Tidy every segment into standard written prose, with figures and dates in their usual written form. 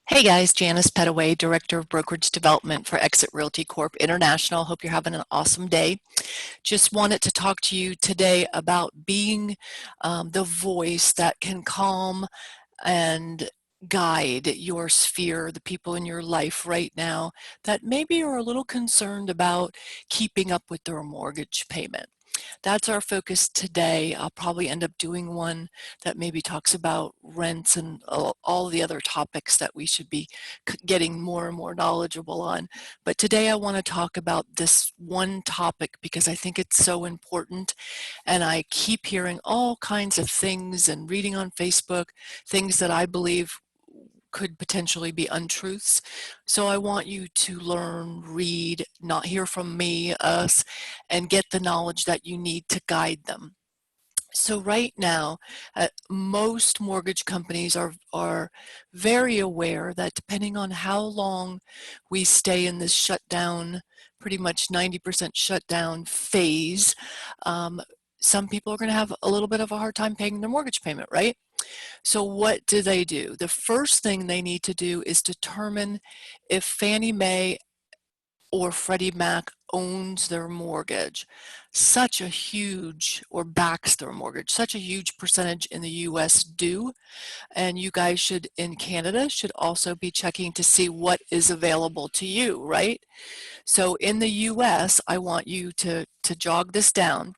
Hey guys, Janice Petteway, Director of Brokerage Development for Exit Realty Corp International. Hope you're having an awesome day. Just wanted to talk to you today about being the voice that can calm and guide your sphere, the people in your life right now that maybe are a little concerned about keeping up with their mortgage payment. That's our focus today. I'll probably end up doing one that maybe talks about rents and all the other topics that we should be getting more and more knowledgeable on. But today I want to talk about this one topic because I think it's so important. And I keep hearing all kinds of things and reading on Facebook, things that I believe could potentially be untruths. So I want you to learn, read, not hear from me, us, and get the knowledge that you need to guide them. So right now, most mortgage companies are very aware that depending on how long we stay in this shutdown, pretty much 90% shutdown phase, some people are going to have a little bit of a hard time paying their mortgage payment, right? So what do? The first thing they need to do is determine if Fannie Mae or Freddie Mac owns their mortgage. Such a huge, or backs their mortgage, such a huge percentage in the US do. And you guys should, in Canada, should also be checking to see what is available to you, right? So in the US, I want you to jog this down.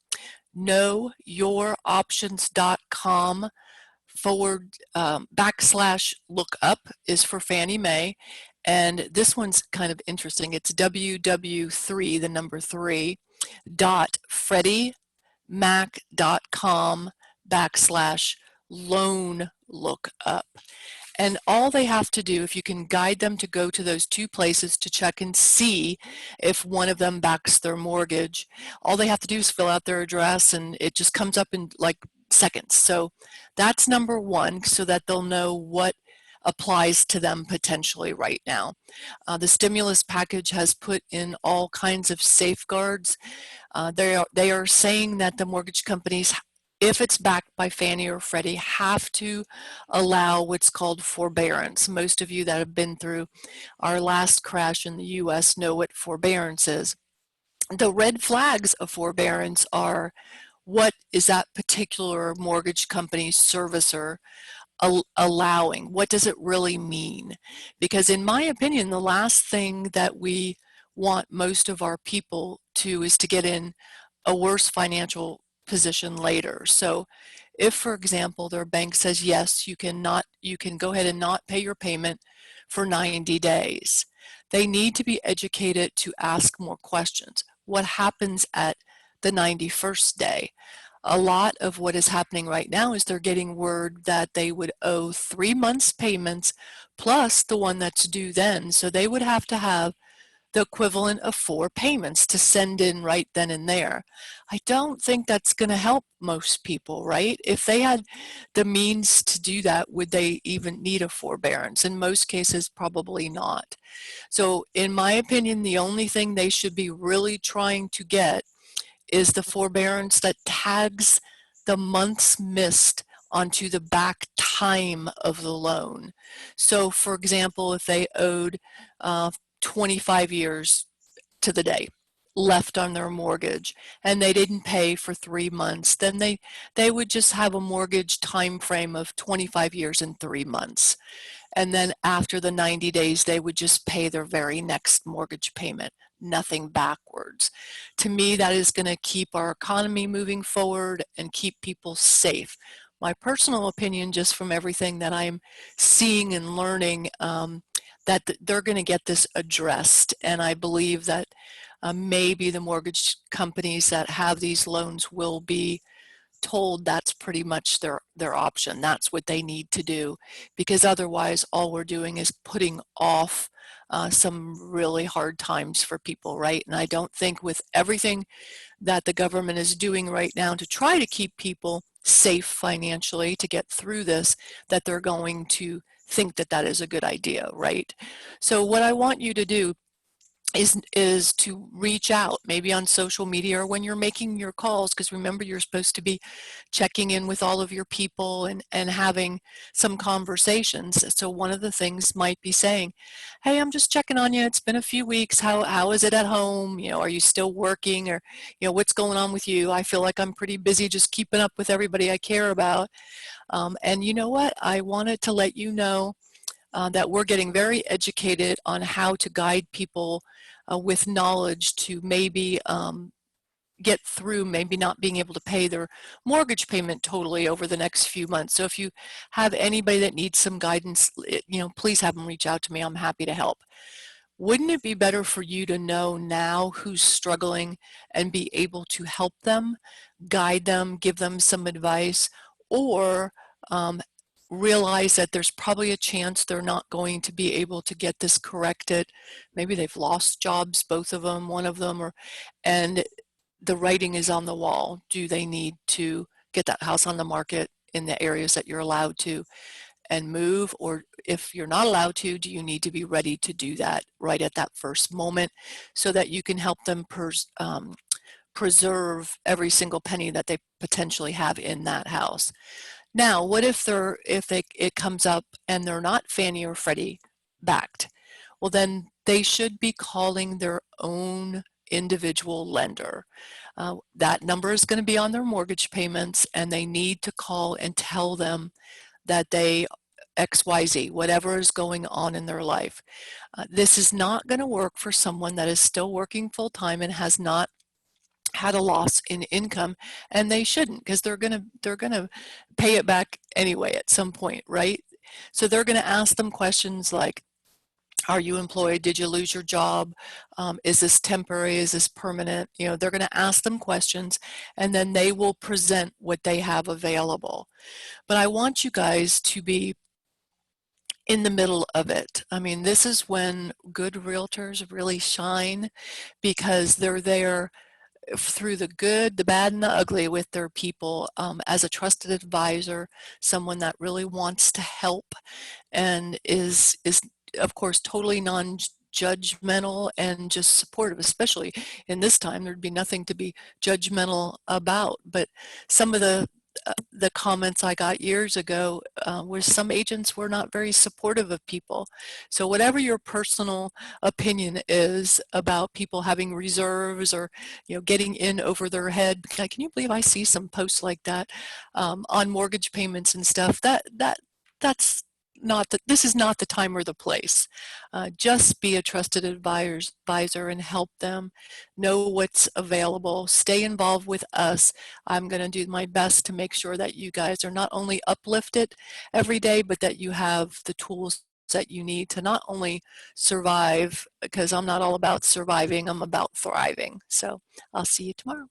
KnowYourOptions.com backslash lookup is for Fannie Mae. And this one's kind of interesting. It's ww3, the number 3, dot freddiemac.com backslash loan lookup. And all they have to do, if you can guide them to go to those two places to check and see if one of them backs their mortgage, all they have to do is fill out their address and it just comes up in like seconds. So that's number one, so that they'll know what applies to them potentially right now. The stimulus package has put in all kinds of safeguards. They are saying that the mortgage companies, if it's backed by Fannie or Freddie, have to allow what's called forbearance. Most of you that have been through our last crash in the US know what forbearance is. The red flags of forbearance are, what is that particular mortgage company servicer allowing? What does it really mean? Because in my opinion, the last thing that we want most of our people to is to get in a worse financial position later. So if, for example, their bank says, yes, you can go ahead and not pay your payment for 90 days, they need to be educated to ask more questions. What happens at the 91st day? A lot of what is happening right now is they're getting word that they would owe 3 months payments plus the one that's due then. So they would have to have the equivalent of 4 payments to send in right then and there. I don't think that's going to help most people, right? If they had the means to do that, would they even need a forbearance? In most cases, probably not. So in my opinion, the only thing they should be really trying to get is the forbearance that tags the months missed onto the back time of the loan. So for example, if they owed 25 years to the day left on their mortgage and they didn't pay for 3 months, then they would just have a mortgage time frame of 25 years and 3 months. And then after the 90 days, they would just pay their very next mortgage payment, nothing backwards. To me, that is going to keep our economy moving forward and keep people safe. My personal opinion, just from everything that I'm seeing and learning, that they're going to get this addressed. And I believe that maybe the mortgage companies that have these loans will be told that's pretty much their option. That's what they need to do, because otherwise all we're doing is putting off some really hard times for people, right? And I don't think with everything that the government is doing right now to try to keep people safe financially to get through this, that they're going to think that that is a good idea, right? So what I want you to do is to reach out, maybe on social media or when you're making your calls, because remember, you're supposed to be checking in with all of your people and having some conversations. So one of the things might be saying, hey, I'm just checking on you. It's been a few weeks. How is it at home? You know, are you still working, or, you know, what's going on with you? I feel like I'm pretty busy just keeping up with everybody I care about. And you know what? I wanted to let you know that we're getting very educated on how to guide people with knowledge to maybe get through maybe not being able to pay their mortgage payment totally over the next few months. So if you have anybody that needs some guidance, you know, please have them reach out to me. I'm happy to help. Wouldn't it be better for you to know now who's struggling and be able to help them, guide them, give them some advice, or realize that there's probably a chance they're not going to be able to get this corrected? Maybe they've lost jobs, both of them, one of them, or, and the writing is on the wall. Do they need to get that house on the market in the areas that you're allowed to and move? Or if you're not allowed to, do you need to be ready to do that right at that first moment so that you can help them preserve every single penny that they potentially have in that house? Now, what if it comes up and they're not Fannie or Freddie backed? Well, then they should be calling their own individual lender. That number is going to be on their mortgage payments, and they need to call and tell them that they XYZ, whatever is going on in their life. This is not going to work for someone that is still working full-time and has not had a loss in income, and they shouldn't, because they're gonna pay it back anyway at some point, right? So they're going to ask them questions like, are you employed? Did you lose your job? Is this temporary? Is this permanent? You know, they're going to ask them questions, and then they will present what they have available. But I want you guys to be in the middle of it. I mean, this is when good realtors really shine, because they're there through the good, the bad, and the ugly with their people, as a trusted advisor, someone that really wants to help and is of course totally non-judgmental and just supportive. Especially in this time, there'd be nothing to be judgmental about. But some of the comments I got years ago was some agents were not very supportive of people. So whatever your personal opinion is about people having reserves, or, you know, getting in over their head, can you believe I see some posts like that on mortgage payments and stuff? That's not that this is not the time or the place. Just be a trusted advisor and help them know what's available. Stay involved with us. I'm going to do my best to make sure that you guys are not only uplifted every day, but that you have the tools that you need to not only survive, because I'm not all about surviving, I'm about thriving. So I'll see you tomorrow.